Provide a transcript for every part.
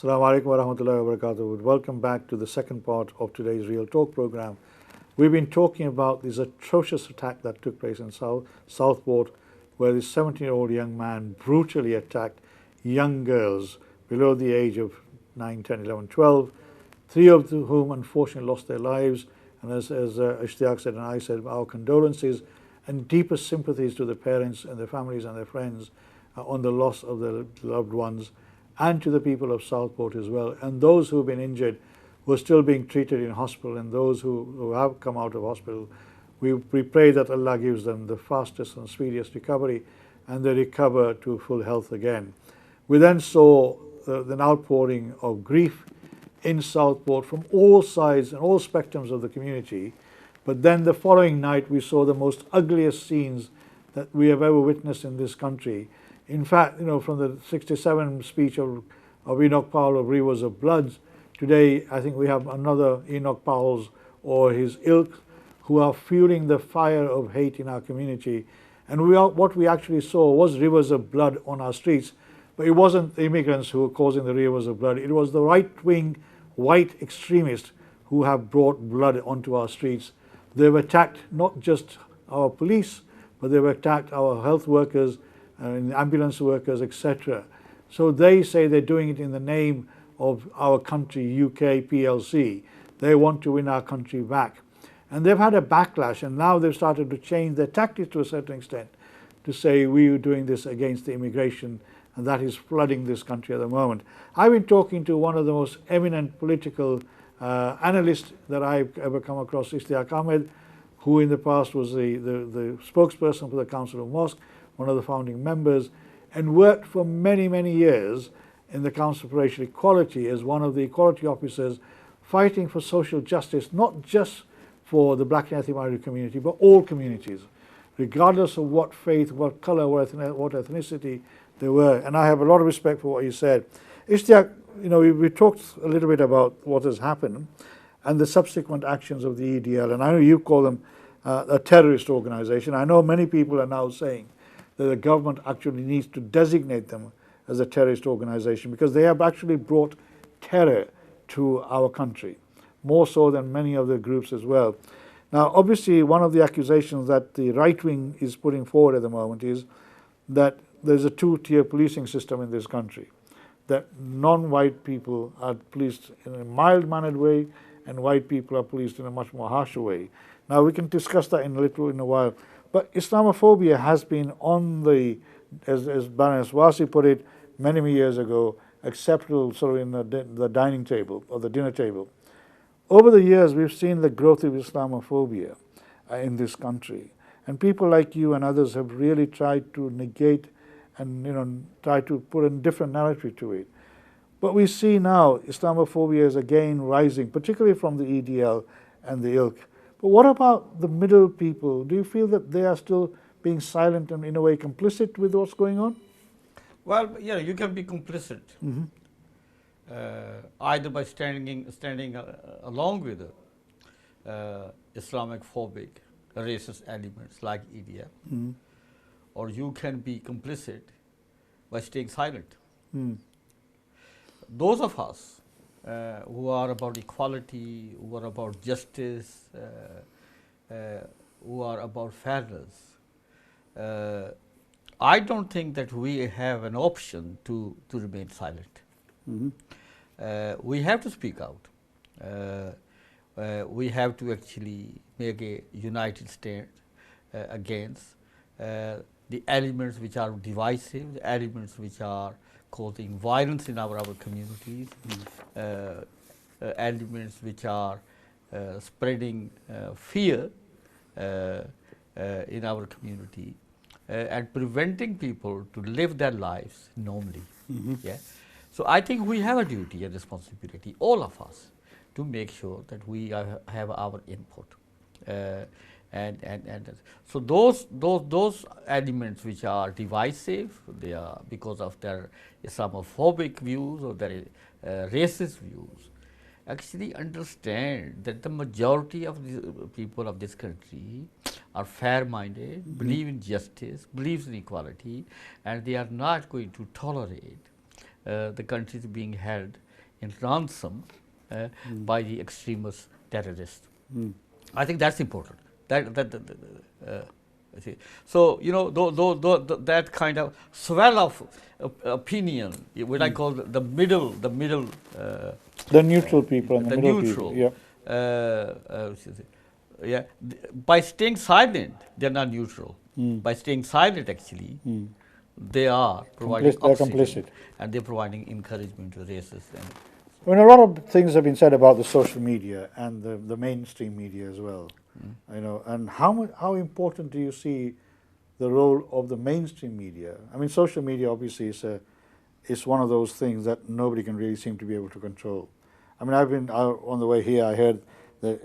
Assalamu alaikum wa rahmatullahi wa barakatuh. Welcome back to the second part of today's Real Talk program. We've been talking about this atrocious attack that took place in Southport, where this 17-year-old young man brutally attacked young girls below the age of 9, 10, 11, 12, three of whom unfortunately lost their lives. And as Ishtiaq said and I said, our condolences and deepest sympathies to the parents and their families and their friends on the loss of their loved ones, and to the people of Southport as well, and those who have been injured, who are still being treated in hospital, and those who have come out of hospital. We pray that Allah gives them the fastest and speediest recovery, and they recover to full health again. We then saw an outpouring of grief in Southport from all sides and all spectrums of the community. But then the following night we saw the most ugliest scenes that we have ever witnessed in this country. In fact, from the 67 speech of Enoch Powell of Rivers of Blood, today I think we have another Enoch Powell's or his ilk who are fueling the fire of hate in our community. And what we actually saw was rivers of blood on our streets, but it wasn't the immigrants who were causing the rivers of blood. It was the right-wing white extremists who have brought blood onto our streets. They've attacked not just our police, but they've attacked our health workers, ambulance workers, etc. So they say they're doing it in the name of our country, UK PLC. They want to win our country back. And they've had a backlash, and now they've started to change their tactics to a certain extent to say we are doing this against the immigration, and that is flooding this country at the moment. I've been talking to one of the most eminent political analysts that I've ever come across, Ishtiaq Ahmed, who in the past was the spokesperson for the Council of Mosque, one of the founding members, and worked for many, many years in the Council for Racial Equality as one of the equality officers fighting for social justice, not just for the black and ethnic minority community, but all communities, regardless of what faith, what color, what ethnicity they were. And I have a lot of respect for what you said. Ishtiaq, we talked a little bit about what has happened and the subsequent actions of the EDL, and I know you call them a terrorist organization. I know many people are now saying that the government actually needs to designate them as a terrorist organization because they have actually brought terror to our country, more so than many other groups as well. Now, obviously, one of the accusations that the right wing is putting forward at the moment is that there's a two-tier policing system in this country, that non-white people are policed in a mild-mannered way and white people are policed in a much more harsher way. Now, we can discuss that in a while. But Islamophobia has been on the, as Baroness Wasi put it many, many years ago, acceptable sort of in the dining table or the dinner table. Over the years, we've seen the growth of Islamophobia in this country. And people like you and others have really tried to negate and try to put a different narrative to it. But we see now Islamophobia is again rising, particularly from the EDL and the ilk. But what about the middle people? Do you feel that they are still being silent and in a way complicit with what's going on? Well, you can be complicit either by standing along with Islamic phobic racist elements like EDL, or you can be complicit by staying silent. Those of us who are about equality, who are about justice, who are about fairness, I don't think that we have an option to remain silent. We have to speak out. We have to actually make a united stand against the elements which are divisive, the elements which are causing violence in our communities, elements which are spreading fear in our community and preventing people to live their lives normally. Yeah? So I think we have a duty and responsibility, all of us, to make sure that we have our input. And so those elements which are divisive, they are because of their Islamophobic views or their racist views, actually understand that the majority of the people of this country are fair-minded, believe in justice, believes in equality, and they are not going to tolerate the country being held in ransom by the extremist terrorists. Mm. I think that's important. See. So that kind of swell of opinion, what I call the middle, The neutral people and the the middle neutral. people. Yeah. By staying silent, they're not neutral. By staying silent, actually, they are providing They're oxygen, complicit. and they're providing encouragement to racists. And I mean, a lot of things have been said about the social media and the mainstream media as well. And how important do you see the role of the mainstream media? I mean, social media obviously is one of those things that nobody can really seem to be able to control. I mean, I've been on the way here. I heard that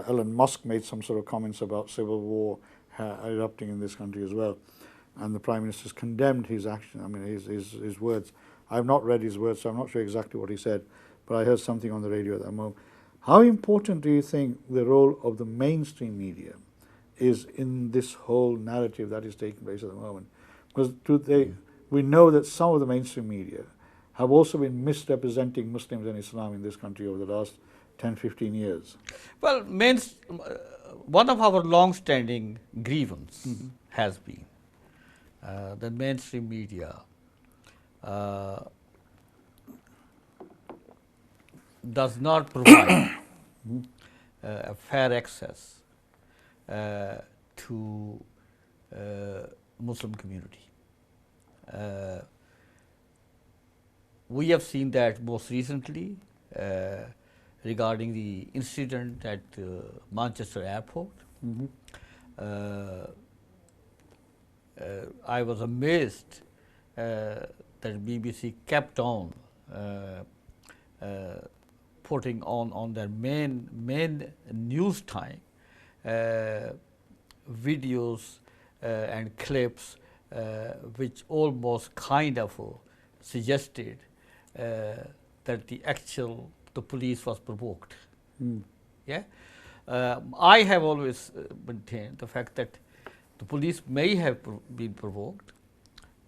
Elon Musk made some sort of comments about civil war erupting in this country as well, and the Prime Minister's condemned his action. I mean, his words. I've not read his words, so I'm not sure exactly what he said, but I heard something on the radio at that moment. How important do you think the role of the mainstream media is in this whole narrative that is taking place at the moment? Because we know that some of the mainstream media have also been misrepresenting Muslims and Islam in this country over the last 10, 15 years. well, one of our long-standing grievance has been the mainstream media does not provide a fair access to Muslim community. We have seen that most recently regarding the incident at Manchester airport. I was amazed that BBC kept on putting on their main news time videos and clips which almost kind of suggested that the police was provoked. Yeah, I have always maintained the fact that the police may have been provoked.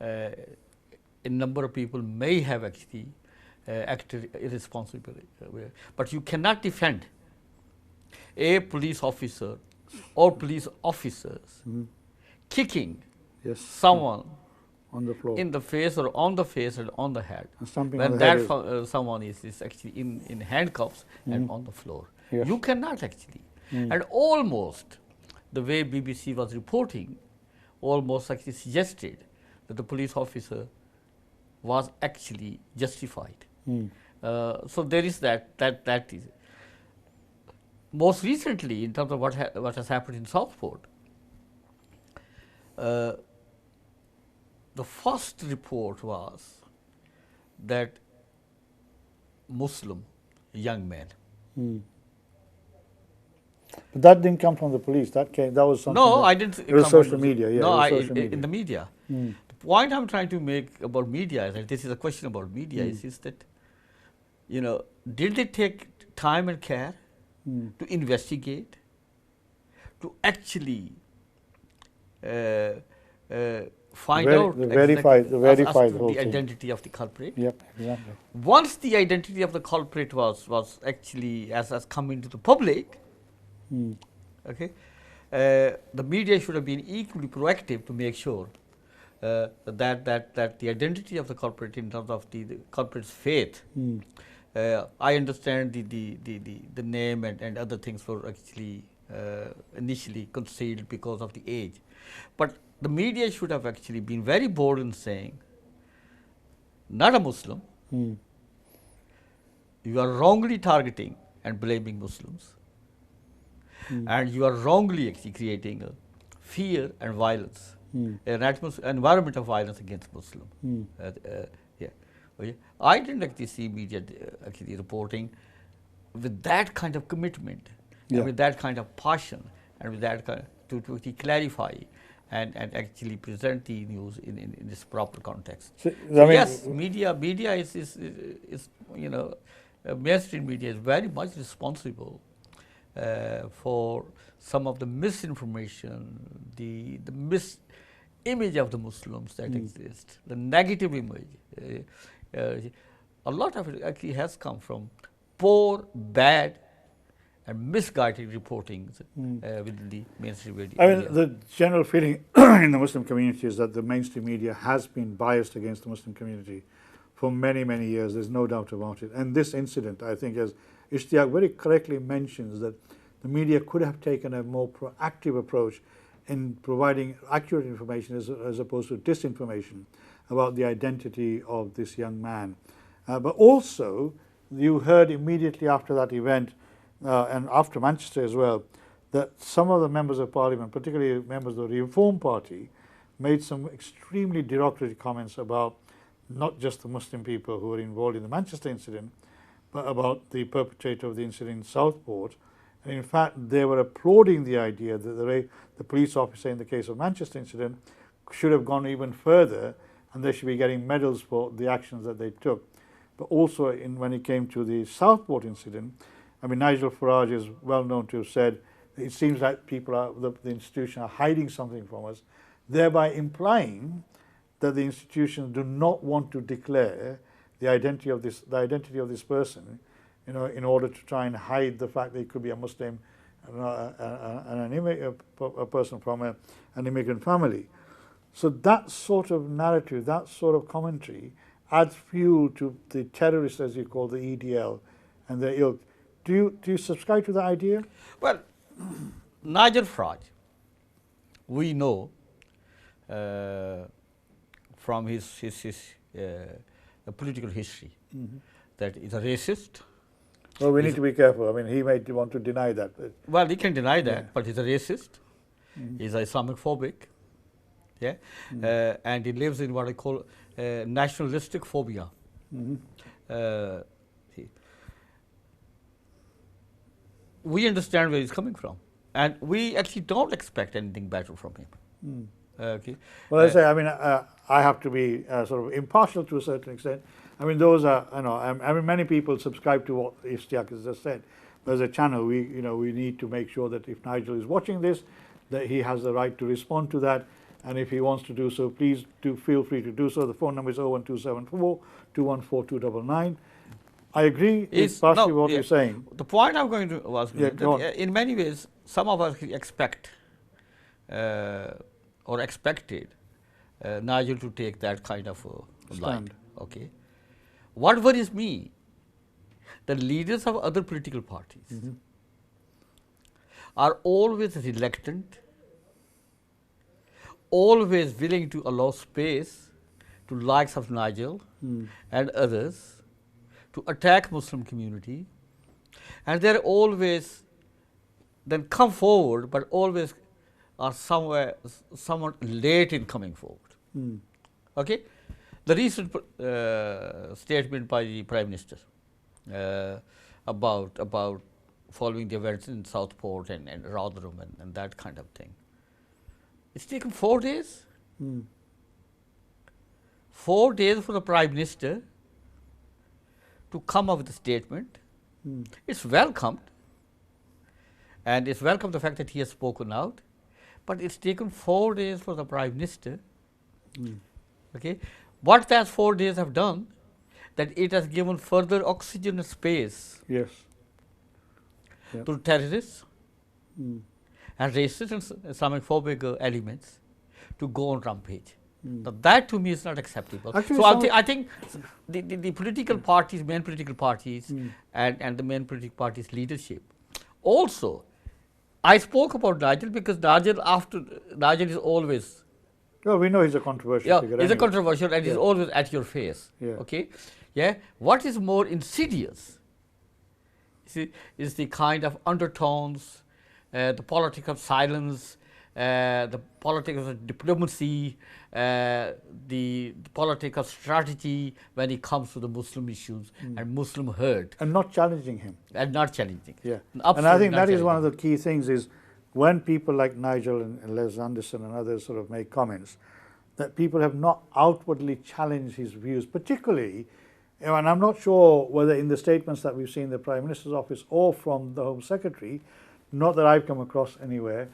A number of people may have actually acted irresponsibly, but you cannot defend a police officer or police officers kicking someone on the floor, in the face or on the face or on the head, when that someone is actually in handcuffs and on the floor. Yes. You cannot actually. And almost the way BBC was reporting almost actually suggested that the police officer was actually justified. So there is that is. Most recently, in terms of what has happened in Southport, the first report was that Muslim young man. But that didn't come from the police. That was something. No, I didn't. It was social media. Yeah, no, social media. In the media. The point I'm trying to make about media is that this is a question about media. Is that did they take time and care to investigate, to actually find out verify the identity of the culprit. Yep, exactly. Once the identity of the culprit was actually has come into the public, okay, the media should have been equally proactive to make sure that the identity of the culprit in terms of the culprit's faith. I understand the name and other things were actually initially concealed because of the age, but the media should have actually been very bold in saying, not a Muslim, you are wrongly targeting and blaming Muslims, and you are wrongly actually creating a fear and violence, an environment of violence against Muslims. I didn't actually see media actually reporting with that kind of commitment, and with that kind of passion, and with that kind to actually clarify and actually present the news in this proper context. So yes, media is mainstream media is very much responsible for some of the misinformation, the misimage of the Muslims that exist, the negative image. a lot of it actually has come from poor, bad, and misguided reportings within the mainstream media. I mean, the general feeling in the Muslim community is that the mainstream media has been biased against the Muslim community for many, many years. There's no doubt about it. And this incident, I think, as Ishtiaq very correctly mentions, that the media could have taken a more proactive approach in providing accurate information as opposed to disinformation about the identity of this young man. But also, you heard immediately after that event, and after Manchester as well, that some of the members of parliament, particularly members of the Reform Party, made some extremely derogatory comments about not just the Muslim people who were involved in the Manchester incident, but about the perpetrator of the incident in Southport. And in fact, they were applauding the idea that the police officer in the case of Manchester incident should have gone even further, and they should be getting medals for the actions that they took. But also, when it came to the Southport incident, I mean, Nigel Farage is well known to have said, it seems like the institution are hiding something from us, thereby implying that the institutions do not want to declare the identity of this person, you know, in order to try and hide the fact that he could be a Muslim and a person from an immigrant family. So that sort of narrative, that sort of commentary adds fuel to the terrorists, as you call the EDL and their ilk. Do you subscribe to the idea? Well, Nigel Farage, we know from his political history that he's a racist. Well, we need to be careful. I mean, he may want to deny that. Well, he can deny that, but he's a racist. He's a Islamophobic. Yeah, and he lives in what I call nationalistic phobia. We understand where he's coming from, and we actually don't expect anything better from him. Okay. Well, I say, I mean, I have to be sort of impartial to a certain extent. I mean, those are, you know, I mean, many people subscribe to what Ishtiaq has just said. But as a channel, we need to make sure that if Nigel is watching this, that he has the right to respond to that. And if he wants to do so, please do feel free to do so. The phone number is 01274 214 299. I agree with partially what you're saying. The point I'm going to was that in many ways, some of us expect or expected Nigel to take that kind of line. Okay. What worries me, the leaders of other political parties are always reluctant, always willing to allow space to likes of Nigel and others to attack Muslim community, and they're always then come forward, but always are somewhat late in coming forward. Okay, the recent statement by the Prime Minister about following the events in Southport and Rotherham and that kind of thing. It's taken 4 days. 4 days for the Prime Minister to come up with a statement. It's welcomed, and it's welcomed the fact that he has spoken out, but it's taken 4 days for the Prime Minister. Okay, what that 4 days have done, that it has given further oxygen and space to terrorists and racist and Islamophobic elements to go on rampage. Now that to me is not acceptable. Actually, so I think the political parties, main political parties and the main political parties leadership also, I spoke about Nigel because Nigel is always, well, we know he's a controversial figure. He's a controversial and he's always at your face. Okay, what is more insidious is the kind of undertones, the politics of silence, the politics of diplomacy, the politics of strategy when it comes to the Muslim issues and Muslim herd. And not challenging him. And not challenging. Yeah. And I think that is one of the key things is when people like Nigel and Les Anderson and others sort of make comments, that people have not outwardly challenged his views, particularly, and I'm not sure whether in the statements that we've seen in the Prime Minister's office or from the Home Secretary, not that I've come across anywhere,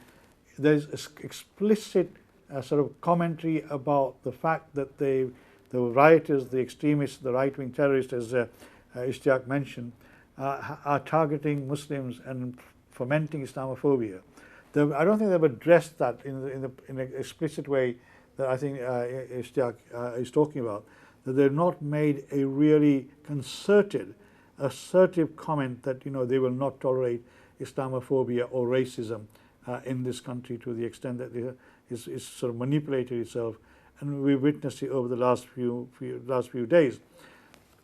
there's explicit sort of commentary about the fact that the the rioters, the extremists, the right-wing terrorists, as Ishtiaq mentioned, are targeting Muslims and fomenting Islamophobia. I don't think they've addressed that in an explicit way that I think Ishtiaq is talking about, that they've not made a really concerted, assertive comment that they will not tolerate Islamophobia or racism in this country to the extent that it's sort of manipulated itself, and we witnessed it over the last few days.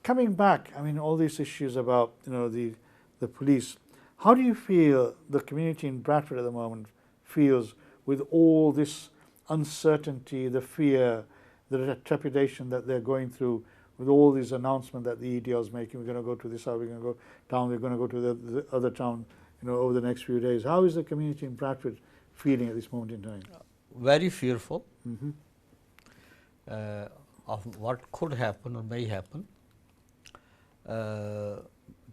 Coming back, I mean, all these issues about the police. How do you feel the community in Bradford at the moment feels with all this uncertainty, the fear, the trepidation that they're going through with all these announcements that the EDL is making? We're going to go to this side, we're going to go down, we're going to go to the other town, over the next few days. How is the community in Bradford feeling at this moment in time? Very fearful of what could happen or may happen.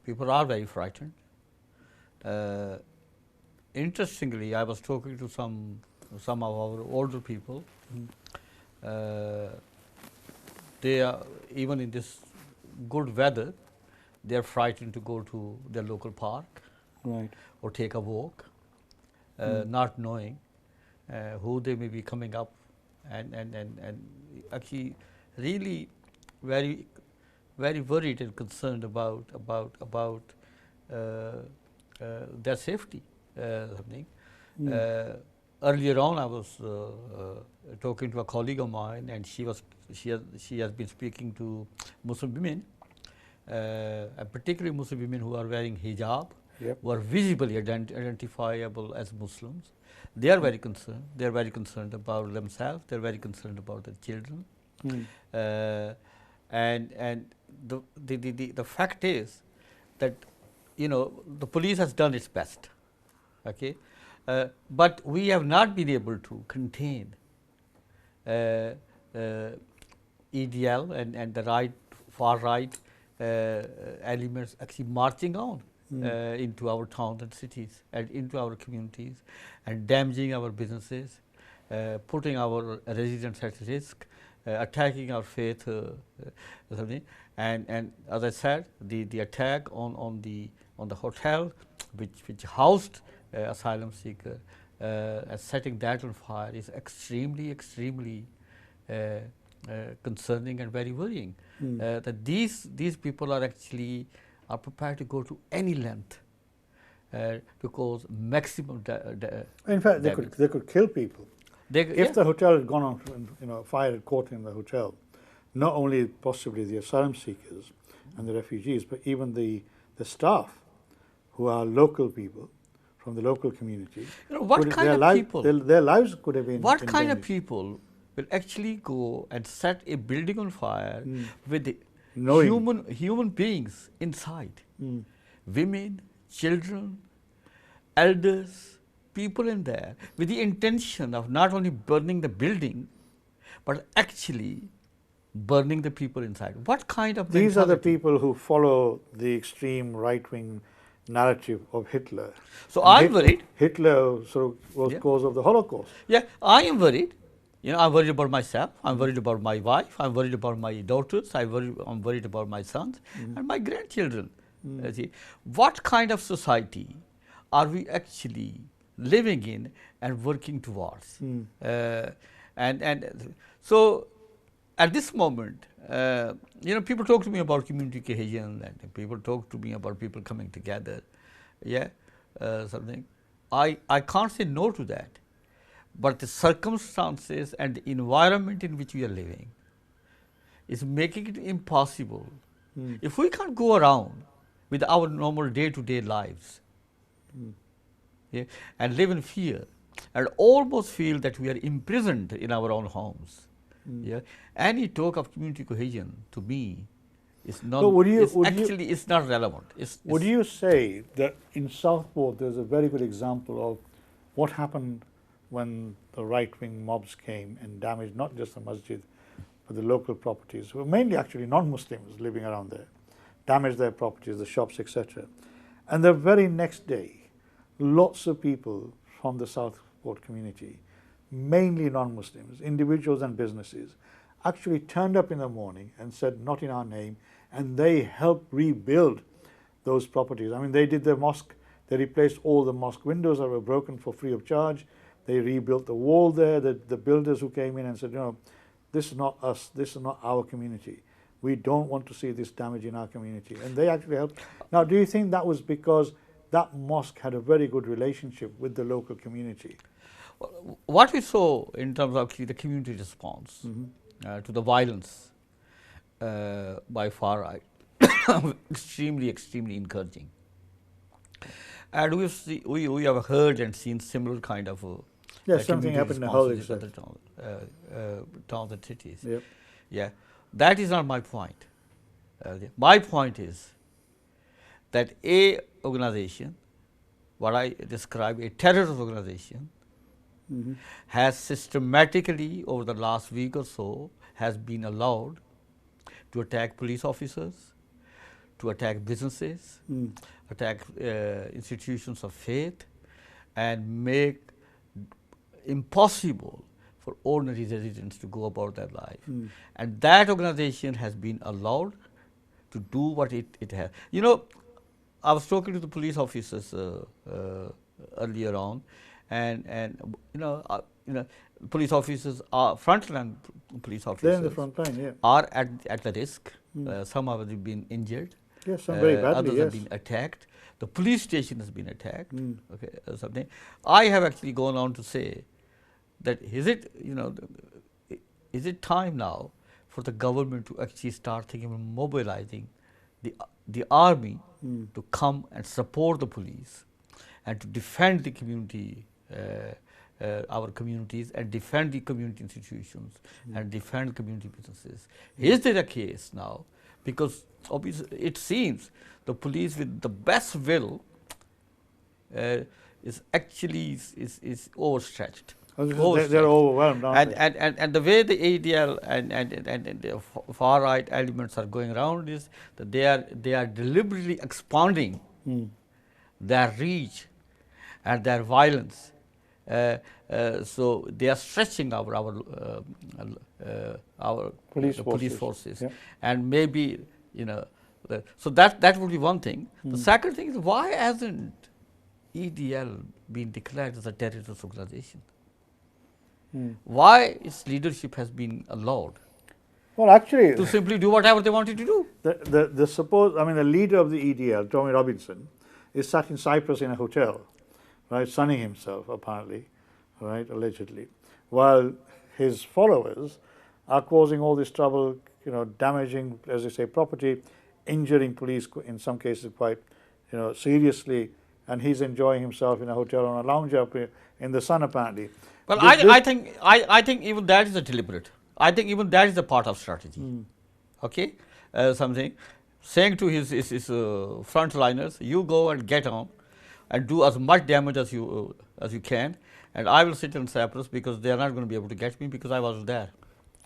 People are very frightened. Interestingly, I was talking to some of our older people. They are, even in this good weather, they are frightened to go to their local park, right, or take a walk, not knowing who they may be coming up, and actually really very worried and concerned about their safety. Earlier on, I was talking to a colleague of mine, and she has been speaking to Muslim women, and particularly Muslim women who are wearing hijab, who are visibly identifiable as Muslims. They are very concerned. They are very concerned about themselves. They are very concerned about their children. And the fact is that the police has done its best, okay, but we have not been able to contain EDL and the far right elements actually marching on into our towns and cities and into our communities and damaging our businesses, putting our residents at risk, attacking our faith, and as I said, the attack on the hotel which housed asylum seeker, setting that on fire is extremely concerning and very worrying. That these people are prepared to go to any length to cause maximum in fact, they could kill people. If the hotel had gone on, fire had caught in the hotel, not only possibly the asylum seekers and the refugees, but even the staff who are local people from the local community. What kind of people? Their lives could have been. What kind of people will actually go and set a building on fire with human beings inside? Women, children, elders, people in there, with the intention of not only burning the building, but actually burning the people inside. What kind of These are the people who follow the extreme right-wing narrative of Hitler. So I'm worried. Hitler sort of was cause of the Holocaust. Yeah, I am worried. I'm worried about myself. I'm worried about my wife. I'm worried about my daughters. I'm worried about my sons and my grandchildren. See, what kind of society are we actually living in and working towards? And so at this moment, people talk to me about community cohesion, and people talk to me about people coming together. Something. I can't say no to that, but the circumstances and the environment in which we are living is making it impossible. If we can't go around with our normal day-to-day lives and live in fear and almost feel that we are imprisoned in our own homes, any talk of community cohesion to me is not. It's not relevant. Would you say that in Southport there's a very good example of what happened when the right-wing mobs came and damaged not just the masjid but the local properties, who were mainly actually non-Muslims living around there, damaged their properties, the shops, etc. And the very next day, lots of people from the Southport community, mainly non-Muslims, individuals and businesses, actually turned up in the morning and said, not in our name, and they helped rebuild those properties. I mean, they did the mosque, they replaced all the mosque windows that were broken for free of charge. They rebuilt the wall there. The builders who came in and said, this is not us, this is not our community. We don't want to see this damage in our community. And they actually helped. Now, do you think that was because that mosque had a very good relationship with the local community? What we saw in terms of actually the community response to the violence by far right, extremely encouraging. And we have heard and seen similar kind of something happened in the whole other towns and cities. Yep. Yeah, that is not my point. My point is that a organization, what I describe a terrorist organization, has systematically over the last week or so has been allowed to attack police officers, to attack businesses, attack institutions of faith, and make impossible for ordinary residents to go about their life. And that organization has been allowed to do what it has. I was talking to the police officers earlier on, and police officers are frontline police officers. They're in the front line, yeah. Are at the risk. Some have been injured. Yes, some very badly. Others yes. have been attacked. The police station has been attacked. Okay, something. I have actually gone on to say that is it time now for the government to actually start thinking of mobilizing the army to come and support the police and to defend the community, our communities, and defend the community institutions and defend community businesses. Is there a case now? Because obviously it seems the police with the best will is actually is overstretched. They're overwhelmed, aren't they? And the way the EDL and the far right elements are going around is that they are deliberately expanding their reach and their violence. So they are stretching our police forces, yeah. And maybe so that would be one thing. The second thing is, why hasn't EDL been declared as a terrorist organization? Why its leadership has been allowed? Well, actually, to simply do whatever they wanted to do. The leader of the EDL, Tommy Robinson, is sat in Cyprus in a hotel, right, sunning himself apparently, right, allegedly, while his followers are causing all this trouble, damaging, as they say, property, injuring police in some cases quite, seriously, and he's enjoying himself in a hotel on a lounge up in the sun apparently. Well, I think even that is a deliberate. I think even that is a part of strategy. Okay, something saying to his frontliners, you go and get on, and do as much damage as you can, and I will sit in Cyprus because they are not going to be able to get me because I was there.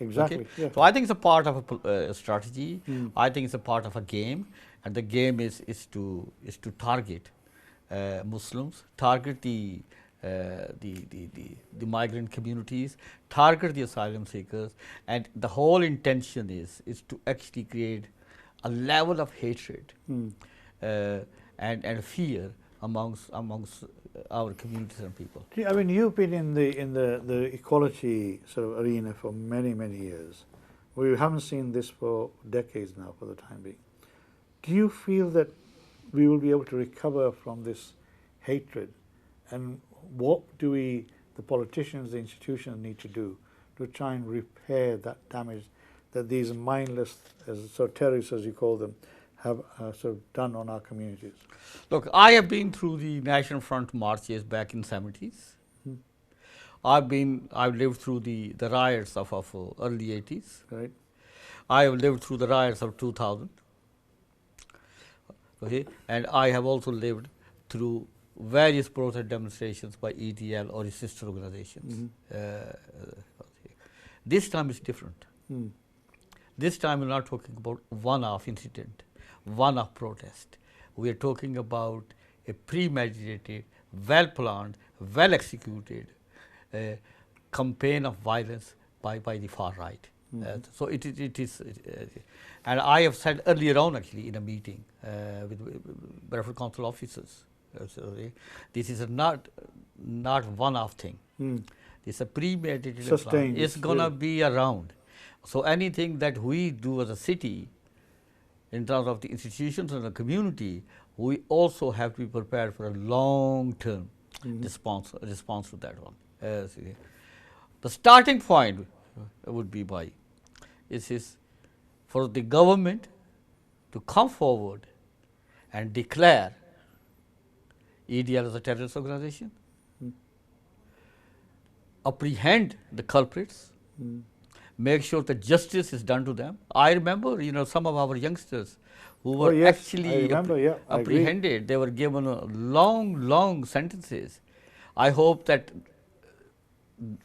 Exactly. Okay? Yes. So I think it's a part of a strategy. I think it's a part of a game, and the game is to target Muslims, target the migrant communities, target the asylum seekers, and the whole intention is to actually create a level of hatred and fear amongst our communities and people. I mean, you've been in the equality sort of arena for many years. We haven't seen this for decades now, for the time being. Do you feel that we will be able to recover from this hatred, and what do the politicians, the institutions, need to do to try and repair that damage that these mindless, terrorists, as you call them, have sort of done on our communities? Look, I have been through the National Front marches back in the 70s. I've lived through the riots of early 80s. Right. I have lived through the riots of 2000. Okay, and I have also lived through various protest demonstrations by EDL or its sister organizations. This time is different. This time we're not talking about one-off incident, one-off protest. We are talking about a premeditated, well-planned, well-executed campaign of violence by the far right. So it is and I have said earlier on actually in a meeting with Bradford Council officers, this is not one-off thing. It's a premeditated plan. Sustained, It's gonna be around. So anything that we do as a city, in terms of the institutions and the community, we also have to be prepared for a long-term response to that one. The starting point would be is for the government to come forward and declare EDL as a terrorist organization, apprehend the culprits, make sure that justice is done to them. I remember, some of our youngsters who were actually apprehended. They were given long sentences. I hope that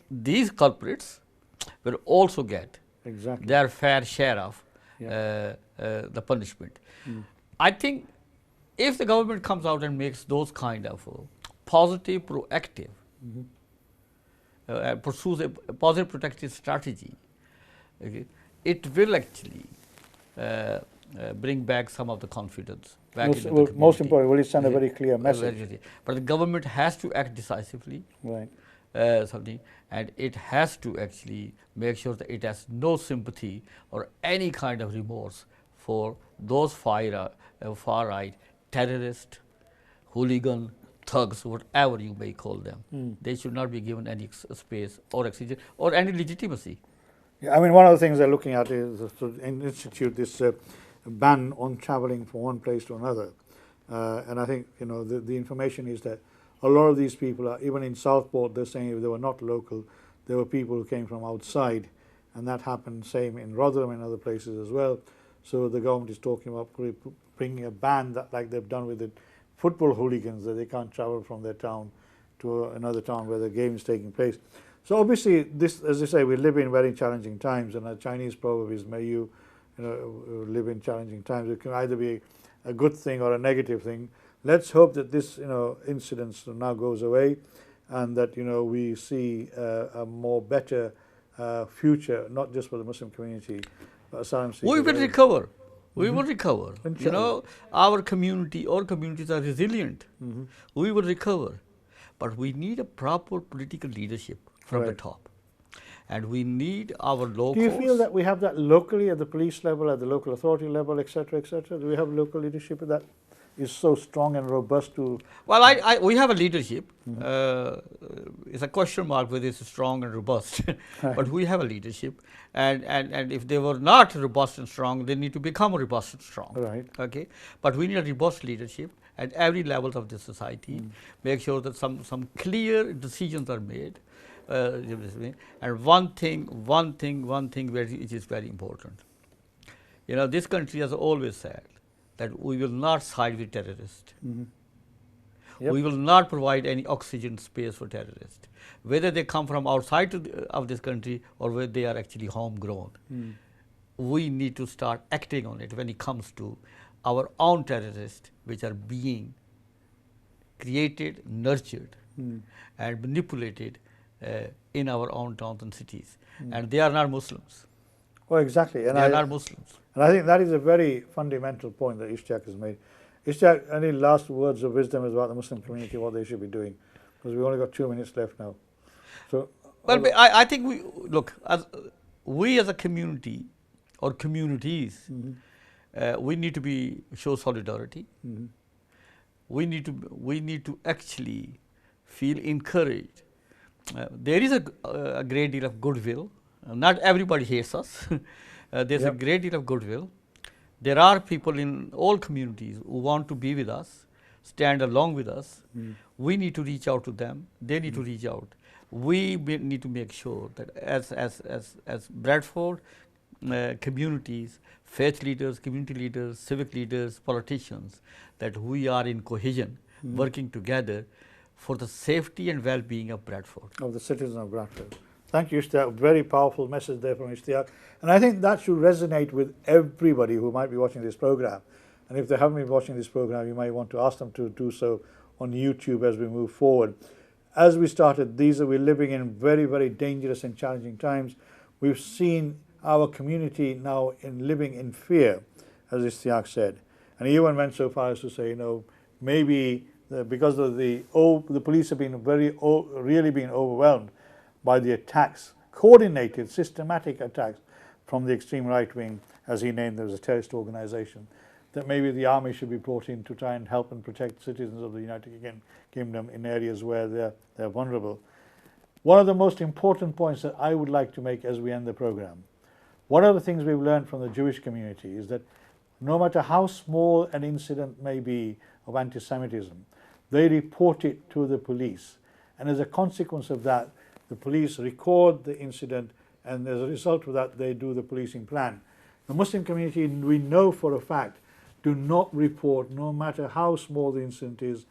these culprits will also get their fair share of the punishment. I think if the government comes out and makes those kind of positive, proactive, pursues a positive protective strategy, it will actually bring back some of the confidence back into the community. Most importantly, will it send a very clear message? But the government has to act decisively, and it has to actually make sure that it has no sympathy or any kind of remorse for those far-right terrorist, hooligan, thugs, whatever you may call them. They should not be given any space or oxygen or any legitimacy. Yeah, I mean, one of the things they're looking at is to institute this ban on traveling from one place to another. And I think, the information is that a lot of these people are, even in Southport, they're saying if they were not local, there were people who came from outside. And that happened same in Rotherham and other places as well. So the government is talking about bringing a ban that, like they've done with the football hooligans, that they can't travel from their town to another town where the game is taking place. So obviously, this, as I say, we live in very challenging times, and a Chinese proverb is, may you, live in challenging times. It can either be a good thing or a negative thing. Let's hope that this, incident now goes away, and that, we see a more better future, not just for the Muslim community, but asylum seekers. We will recover. We will recover. Our communities are resilient. We will recover. But we need a proper political leadership from the top. And we need our locals. Do you feel that we have that locally at the police level, at the local authority level, etc., etc.? Do we have local leadership that is so strong and robust to... Well, we have a leadership. It's a question mark whether it's strong and robust. But we have a leadership. And if they were not robust and strong, they need to become robust and strong. Right. Okay. But we need a robust leadership at every level of the society. Make sure that some clear decisions are made. And one thing which is very important. This country has always said that we will not side with terrorists. We will not provide any oxygen space for terrorists, whether they come from outside of this country or whether they are actually homegrown. We need to start acting on it when it comes to our own terrorists, which are being created, nurtured, and manipulated in our own towns and cities. And they are not Muslims. Well, exactly. And they are not Muslims. And I think that is a very fundamental point that Ishtiaq has made. Ishtiaq, any last words of wisdom about the Muslim community, what they should be doing? Because we've only got 2 minutes left now. So, well, I think we as a community or communities, we need to show solidarity. We need to actually feel encouraged. There is a great deal of goodwill. Not everybody hates us. There's a great deal of goodwill. There are people in all communities who want to be with us, stand along with us. We need to reach out to them. They need to reach out. We need to make sure that as Bradford communities, faith leaders, community leaders, civic leaders, politicians, that we are in cohesion, working together for the safety and well-being of Bradford. Of the citizens of Bradford. Thank you, Ishtiaq. Very powerful message there from Ishtiaq. And I think that should resonate with everybody who might be watching this program. And if they haven't been watching this program, you might want to ask them to do so on YouTube as we move forward. As we started, we're living in very, very dangerous and challenging times. We've seen our community now in living in fear, as Ishtiaq said. And he even went so far as to say, maybe because of the police have been really been overwhelmed by the attacks, coordinated, systematic attacks from the extreme right wing, as he named them, as a terrorist organization, that maybe the army should be brought in to try and help and protect citizens of the United Kingdom in areas where they're vulnerable. One of the most important points that I would like to make as we end the program, one of the things we've learned from the Jewish community is that no matter how small an incident may be of anti-Semitism, they report it to the police. And as a consequence of that, the police record the incident, and as a result of that, they do the policing plan. The Muslim community, we know for a fact, do not report, no matter how small the incident is,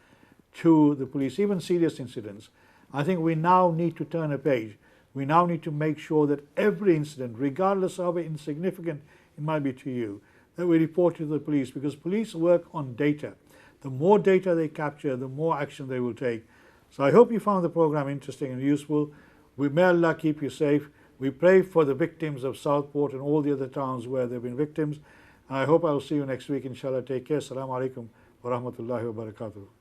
to the police, even serious incidents. I think we now need to turn a page. We now need to make sure that every incident, regardless of how insignificant it might be to you, that we report to the police, because police work on data. The more data they capture, the more action they will take. So I hope you found the program interesting and useful. May Allah keep you safe. We pray for the victims of Southport and all the other towns where there have been victims. And I hope I will see you next week, inshallah. Take care. Assalamu alaikum wa rahmatullahi wa barakatuh.